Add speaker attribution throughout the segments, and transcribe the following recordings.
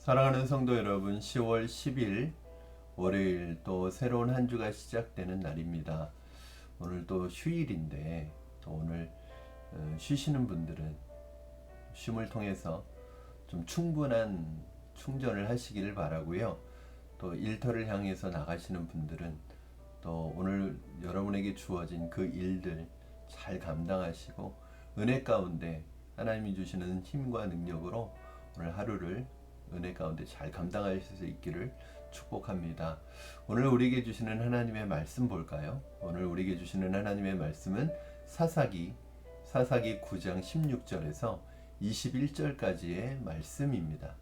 Speaker 1: 사랑하는 성도 여러분, 10월 10일 월요일 또 새로운 한 주가 시작되는 날입니다. 오늘 또 휴일인데 또 오늘 쉬시는 분들은 쉼을 통해서 좀 충분한 충전을 하시기를 바라고요. 또 일터를 향해서 나가시는 분들은 또 오늘 여러분에게 주어진 그 일들 잘 감당하시고 은혜 가운데 하나님이 주시는 힘과 능력으로 오늘 하루를 은혜 가운데 잘 감당하실 수 있기를 축복합니다. 오늘 우리에게 주시는 하나님의 말씀 볼까요? 오늘 우리에게 주시는 하나님의 말씀은 사사기 9장 16절에서 21절까지의 말씀입니다.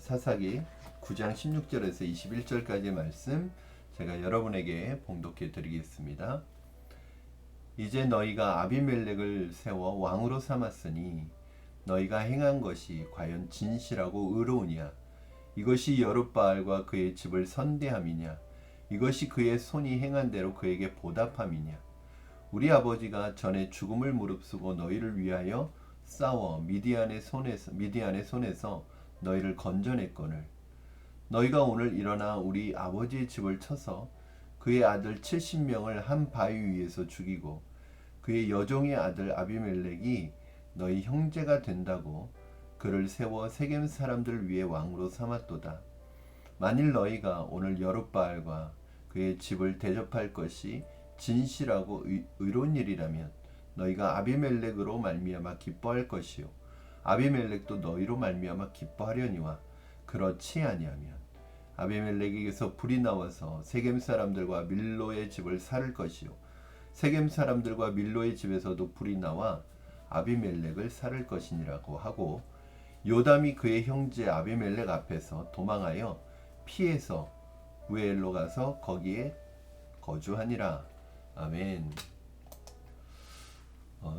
Speaker 1: 사사기 9장 16절에서 21절까지의 말씀 제가 여러분에게 봉독해 드리겠습니다. 이제 너희가 아비멜렉을 세워 왕으로 삼았으니 너희가 행한 것이 과연 진실하고 의로우냐? 이것이 여룻바알과 그의 집을 선대함이냐? 이것이 그의 손이 행한 대로 그에게 보답함이냐? 우리 아버지가 전에 죽음을 무릅쓰고 너희를 위하여 싸워 미디안의 손에서 너희를 건져냈거늘 너희가 오늘 일어나 우리 아버지의 집을 쳐서 그의 아들 70명을 한 바위 위에서 죽이고 그의 여종의 아들 아비멜렉이 너희 형제가 된다고 그를 세워 세겜 사람들 위에 왕으로 삼았도다. 만일 너희가 오늘 여룻바알과 그의 집을 대접할 것이 진실하고 의로운 일이라면 너희가 아비멜렉으로 말미암아 기뻐할 것이요 아비멜렉도 너희로 말미암아 기뻐하려니와 그렇지 아니하면 아비멜렉에게서 불이 나와서 세겜 사람들과 밀로의 집을 살을 것이요 세겜 사람들과 밀로의 집에서도 불이 나와 아비멜렉을 살을 것이니라고 하고 요담이 그의 형제 아비멜렉 앞에서 도망하여 피해서 우엘로 가서 거기에 거주하니라. 아멘.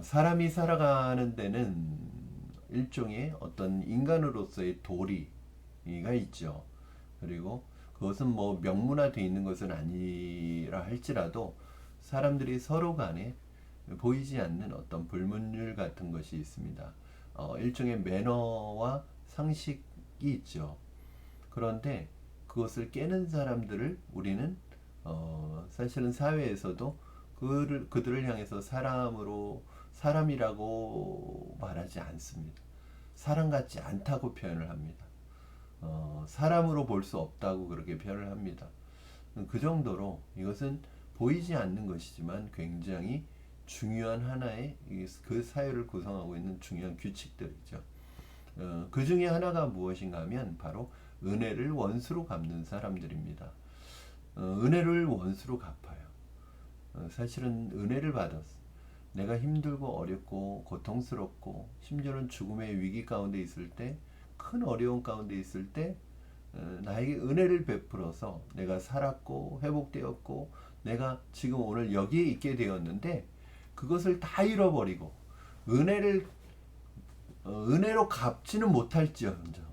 Speaker 1: 사람이 살아가는 데는 일종의 어떤 인간으로서의 도리가 있죠. 그리고 그것은 뭐 명문화되어 있는 것은 아니라 할지라도 사람들이 서로 간에 보이지 않는 어떤 불문율 같은 것이 있습니다. 일종의 매너와 상식이 있죠. 그런데 그것을 깨는 사람들을 우리는 사실은 사회에서도 그들을 향해서 사람이라고 말하지 않습니다. 사람 같지 않다고 표현을 합니다. 사람으로 볼 수 없다고 그렇게 표현을 합니다. 그 정도로 이것은 보이지 않는 것이지만 굉장히 중요한 하나의 그 사회를 구성하고 있는 중요한 규칙들이죠. 그 중에 하나가 무엇인가 하면 바로 은혜를 원수로 갚는 사람들입니다. 은혜를 원수로 갚아요. 사실은 은혜를 받았어. 내가 힘들고 어렵고 고통스럽고 심지어는 죽음의 위기 가운데 있을 때, 큰 어려움 가운데 있을 때 나에게 은혜를 베풀어서 내가 살았고 회복되었고 내가 지금 오늘 여기에 있게 되었는데 그것을 다 잃어버리고 은혜로 갚지는 못할지언정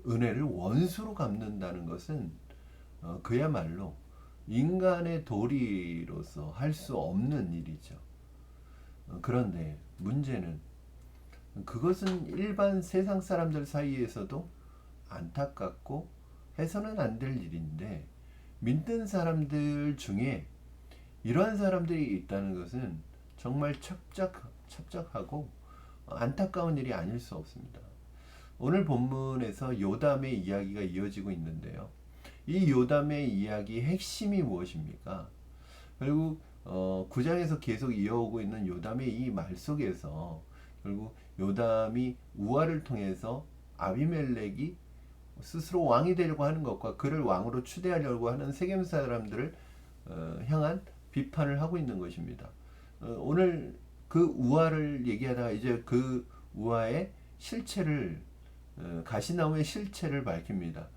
Speaker 1: 은혜를 원수로 갚는다는 것은 그야말로 인간의 도리로서 할 수 없는 일이죠. 그런데 문제는 그것은 일반 세상 사람들 사이에서도 안타깝고 해서는 안 될 일인데 믿는 사람들 중에 이러한 사람들이 있다는 것은 정말 첩작하고 안타까운 일이 아닐 수 없습니다. 오늘 본문에서 요담의 이야기가 이어지고 있는데요. 이 요담의 이야기의 핵심이 무엇입니까? 결국 9장에서 계속 이어오고 있는 요담의 이 말 속에서 결국 요담이 우화를 통해서 아비멜렉이 스스로 왕이 되려고 하는 것과 그를 왕으로 추대하려고 하는 세겜 사람들을 향한 비판을 하고 있는 것입니다. 오늘 그 우화를 얘기하다가 이제 그 우화의 실체를 가시나무의 실체를 밝힙니다.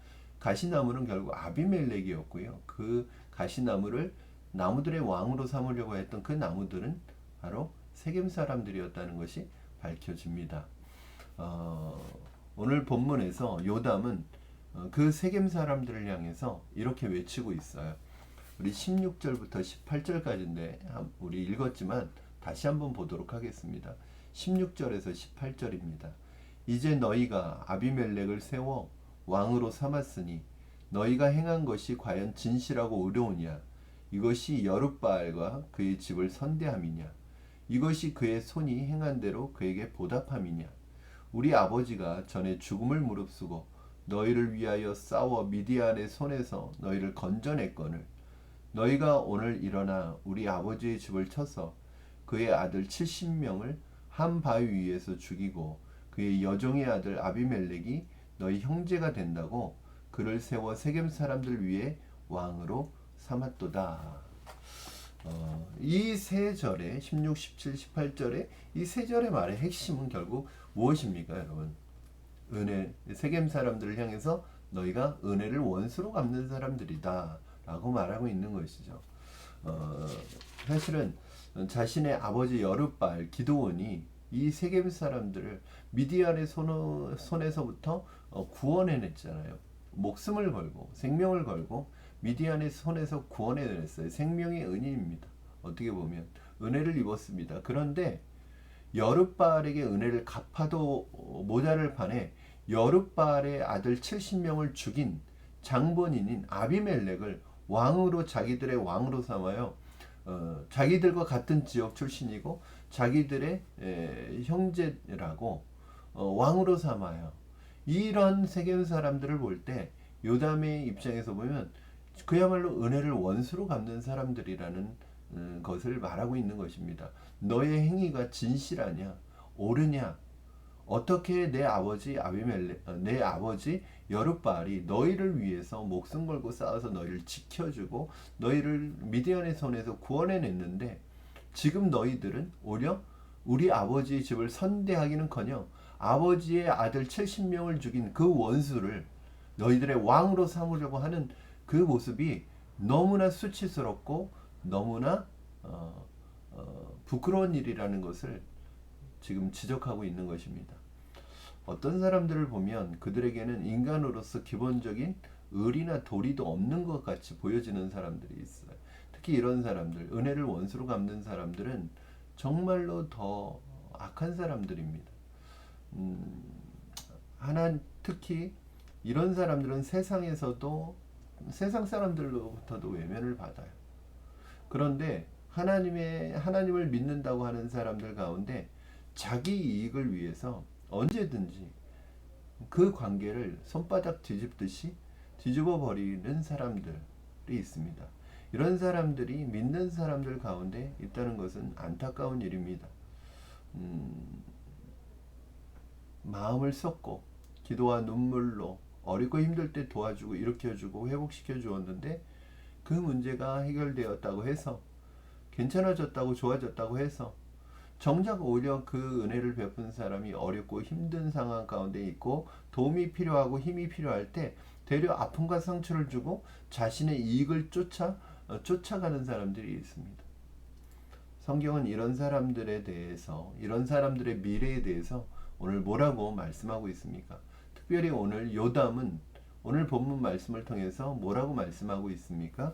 Speaker 1: 가시나무는 결국 아비멜렉이었고요. 그 가시나무를 나무들의 왕으로 삼으려고 했던 그 나무들은 바로 세겜 사람들이었다는 것이 밝혀집니다. 오늘 본문에서 요담은 그 세겜 사람들을 향해서 이렇게 외치고 있어요. 우리 16절부터 18절까지인데 우리 읽었지만 다시 한번 보도록 하겠습니다. 16절에서 18절입니다. 이제 너희가 아비멜렉을 세워 왕으로 삼았으니 너희가 행한 것이 과연 진실하고 의로우냐? 이것이 여룻바알과 그의 집을 선대함이냐? 이것이 그의 손이 행한 대로 그에게 보답함이냐? 우리 아버지가 전에 죽음을 무릅쓰고 너희를 위하여 싸워 미디안의 손에서 너희를 건져냈거늘 너희가 오늘 일어나 우리 아버지의 집을 쳐서 그의 아들 70명을 한 바위 위에서 죽이고 그의 여종의 아들 아비멜렉이 너희 형제가 된다고 그를 세워 세겜 사람들 위에 왕으로 삼았도다. 이 세 절에 16, 17, 18절에 이 세 절의 말의 핵심은 결국 무엇입니까, 여러분? 은혜, 세겜 사람들을 향해서 너희가 은혜를 원수로 갚는 사람들이다 라고 말하고 있는 것이죠. 사실은 자신의 아버지 여룻바알 기드온이 이 세겜 사람들을 미디안의 손에서부터 구원해냈잖아요. 목숨을 걸고 생명을 걸고 미디안의 손에서 구원해냈어요. 생명의 은인입니다. 어떻게 보면 은혜를 입었습니다. 그런데 여룻바알에게 은혜를 갚아도 모자랄 판에 여룻바알의 아들 70명을 죽인 장본인인 아비멜렉을 왕으로 자기들의 왕으로 삼아요. 자기들과 같은 지역 출신이고 자기들의 형제라고 왕으로 삼아요. 이런 세겜 사람들을 볼 때 요담의 입장에서 보면 그야말로 은혜를 원수로 갚는 사람들이라는 것을 말하고 있는 것입니다. 너의 행위가 진실하냐, 옳으냐, 어떻게 내 아버지 내 아버지 여룻바알이 너희를 위해서 목숨 걸고 싸워서 너희를 지켜주고 너희를 미디안의 손에서 구원해냈는데 지금 너희들은 오히려 우리 아버지의 집을 선대하기는커녕 아버지의 아들 70명을 죽인 그 원수를 너희들의 왕으로 삼으려고 하는 그 모습이 너무나 수치스럽고 너무나 부끄러운 일이라는 것을 지금 지적하고 있는 것입니다. 어떤 사람들을 보면 그들에게는 인간으로서 기본적인 의리나 도리도 없는 것 같이 보여지는 사람들이 있어요. 특히 이런 사람들, 은혜를 원수로 갚는 사람들은 정말로 더 악한 사람들입니다. 특히 이런 사람들은 세상에서도 세상 사람들로부터도 외면을 받아요. 그런데 하나님을 믿는다고 하는 사람들 가운데 자기 이익을 위해서 언제든지 그 관계를 손바닥 뒤집듯이 뒤집어 버리는 사람들이 있습니다. 이런 사람들이 믿는 사람들 가운데 있다는 것은 안타까운 일입니다. 마음을 쏟고 기도와 눈물로 어렵고 힘들 때 도와주고 일으켜주고 회복시켜 주었는데 그 문제가 해결되었다고 해서 괜찮아졌다고 좋아졌다고 해서 정작 오히려 그 은혜를 베푼 사람이 어렵고 힘든 상황 가운데 있고 도움이 필요하고 힘이 필요할 때 되려 아픔과 상처를 주고 자신의 이익을 쫓아가는 사람들이 있습니다. 성경은 이런 사람들에 대해서, 이런 사람들의 미래에 대해서 오늘 뭐라고 말씀하고 있습니까? 특별히 오늘 요담은 오늘 본문 말씀을 통해서 뭐라고 말씀하고 있습니까?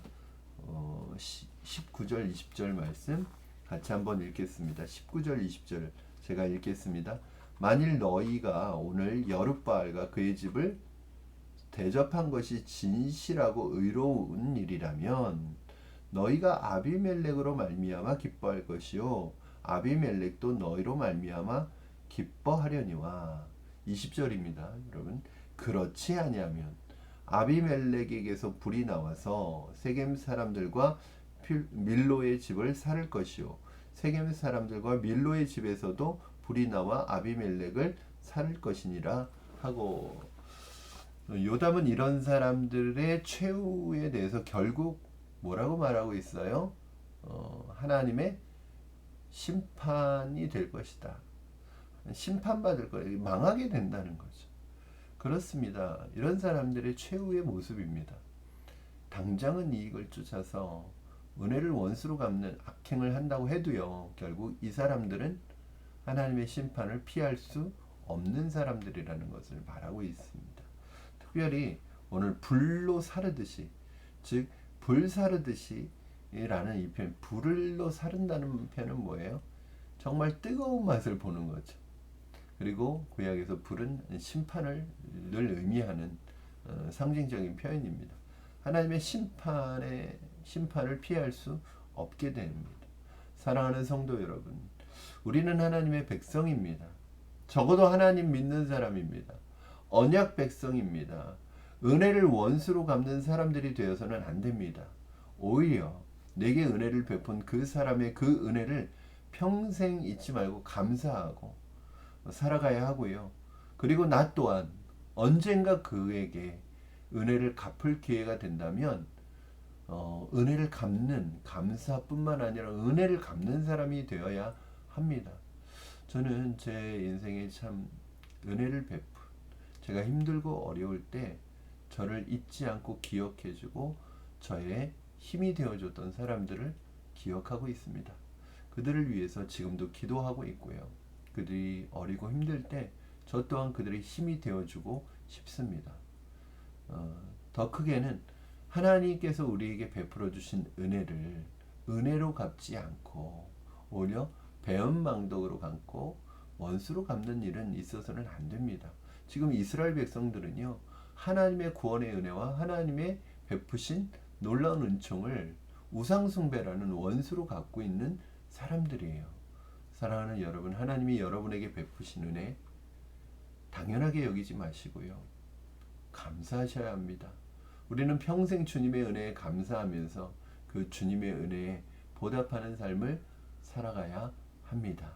Speaker 1: 19절 20절 말씀 같이 한번 읽겠습니다. 19절 20절 제가 읽겠습니다. 만일 너희가 오늘 여룻바알과 그의 집을 대접한 것이 진실하고 의로운 일이라면 너희가 아비멜렉으로 말미암아 기뻐할 것이요 아비멜렉도 너희로 말미암아 기뻐하려니와. 20절입니다. 여러분, 그렇지 아니하면 아비멜렉에게서 불이 나와서 세겜 사람들과 밀로의 집을 살을 것이요 세겜 사람들과 밀로의 집에서도 불이 나와 아비멜렉을 살을 것이니라 하고. 요담은 이런 사람들의 최후에 대해서 결국 뭐라고 말하고 있어요? 하나님의 심판이 될 것이다. 심판받을 거예요. 망하게 된다는 거죠. 그렇습니다. 이런 사람들의 최후의 모습입니다. 당장은 이익을 쫓아서 은혜를 원수로 갚는 악행을 한다고 해도요, 결국 이 사람들은 하나님의 심판을 피할 수 없는 사람들이라는 것을 말하고 있습니다. 특별히 오늘 불로 사르듯이, 즉 불사르듯이 라는 이 표현, 불로 사른다는 표현은 뭐예요? 정말 뜨거운 맛을 보는 거죠. 그리고 구약에서 불은 심판을 늘 의미하는 상징적인 표현입니다. 하나님의 심판을 피할 수 없게 됩니다. 사랑하는 성도 여러분, 우리는 하나님의 백성입니다. 적어도 하나님 믿는 사람입니다. 언약 백성입니다. 은혜를 원수로 갚는 사람들이 되어서는 안 됩니다. 오히려 내게 은혜를 베푼 그 사람의 그 은혜를 평생 잊지 말고 감사하고 살아가야 하고요. 그리고 나 또한 언젠가 그에게 은혜를 갚을 기회가 된다면 은혜를 갚는, 감사뿐만 아니라 은혜를 갚는 사람이 되어야 합니다. 저는 제 인생에 참 은혜를 베푼, 제가 힘들고 어려울 때 저를 잊지 않고 기억해주고 저의 힘이 되어줬던 사람들을 기억하고 있습니다. 그들을 위해서 지금도 기도하고 있고요. 그들이 어리고 힘들 때 저 또한 그들의 힘이 되어주고 싶습니다. 더 크게는 하나님께서 우리에게 베풀어 주신 은혜를 은혜로 갚지 않고 오히려 배은망덕으로 갚고 원수로 갚는 일은 있어서는 안 됩니다. 지금 이스라엘 백성들은요, 하나님의 구원의 은혜와 하나님의 베푸신 놀라운 은총을 우상숭배라는 원수로 갖고 있는 사람들이에요. 사랑하는 여러분, 하나님이 여러분에게 베푸신 은혜 당연하게 여기지 마시고요. 감사하셔야 합니다. 우리는 평생 주님의 은혜에 감사하면서 그 주님의 은혜에 보답하는 삶을 살아가야 합니다.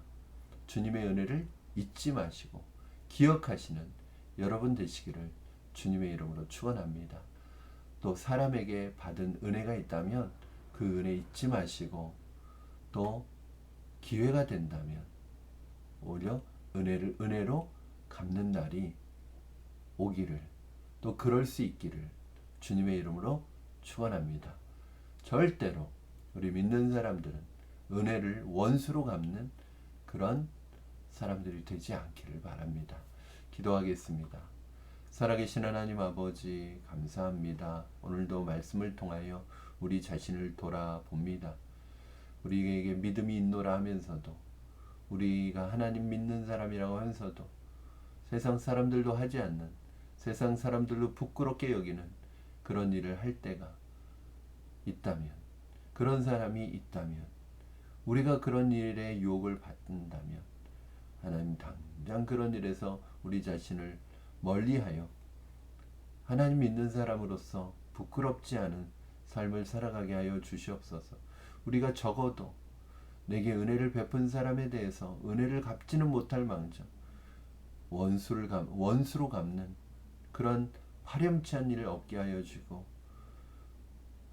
Speaker 1: 주님의 은혜를 잊지 마시고 기억하시는 여러분 되시기를 주님의 이름으로 축원합니다. 또 사람에게 받은 은혜가 있다면 그 은혜 잊지 마시고 또 기회가 된다면 오히려 은혜를 은혜로 갚는 날이 오기를, 또 그럴 수 있기를 주님의 이름으로 축원합니다. 절대로 우리 믿는 사람들은 은혜를 원수로 갚는 그런 사람들이 되지 않기를 바랍니다. 기도하겠습니다. 살아계신 하나님 아버지, 감사합니다. 오늘도 말씀을 통하여 우리 자신을 돌아봅니다. 우리에게 믿음이 있노라 하면서도, 우리가 하나님 믿는 사람이라고 하면서도 세상 사람들도 하지 않는, 세상 사람들도 부끄럽게 여기는 그런 일을 할 때가 있다면, 그런 사람이 있다면, 우리가 그런 일에 유혹을 받는다면 하나님 당장 그런 일에서 우리 자신을 멀리하여 하나님 믿는 사람으로서 부끄럽지 않은 삶을 살아가게 하여 주시옵소서. 우리가 적어도 내게 은혜를 베푼 사람에 대해서 은혜를 갚지는 못할 망정 원수로 갚는 그런 화렴치한 일을 없게 하여 주고,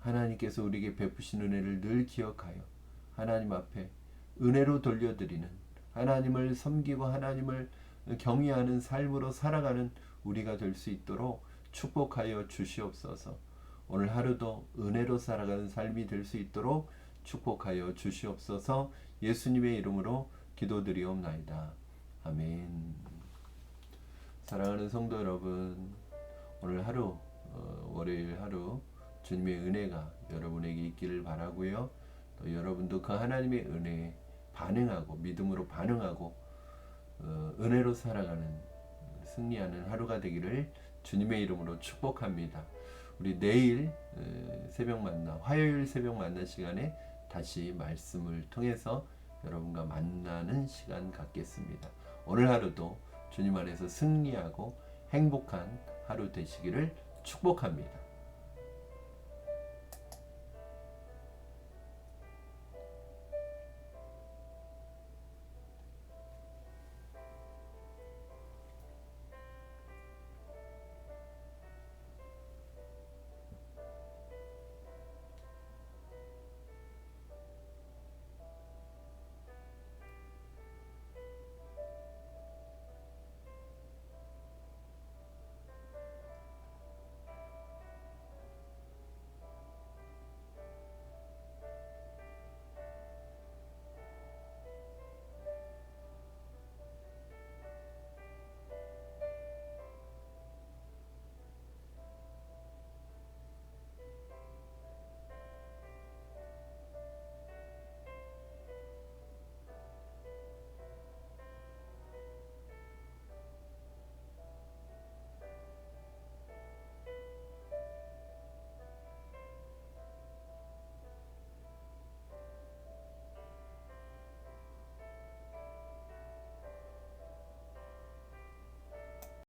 Speaker 1: 하나님께서 우리에게 베푸신 은혜를 늘 기억하여 하나님 앞에 은혜로 돌려드리는, 하나님을 섬기고 하나님을 경외하는 삶으로 살아가는 우리가 될 수 있도록 축복하여 주시옵소서. 오늘 하루도 은혜로 살아가는 삶이 될 수 있도록 축복하여 주시옵소서. 예수님의 이름으로 기도드리옵나이다. 아멘. 사랑하는 성도 여러분, 오늘 하루, 월요일 하루 주님의 은혜가 여러분에게 있기를 바라고요. 또 여러분도 그 하나님의 은혜에 반응하고 믿음으로 반응하고 은혜로 살아가는, 승리하는 하루가 되기를 주님의 이름으로 축복합니다. 우리 내일 새벽 만나, 화요일 새벽 만나 시간에 다시 말씀을 통해서 여러분과 만나는 시간 갖겠습니다. 오늘 하루도 주님 안에서 승리하고 행복한 하루 되시기를 축복합니다.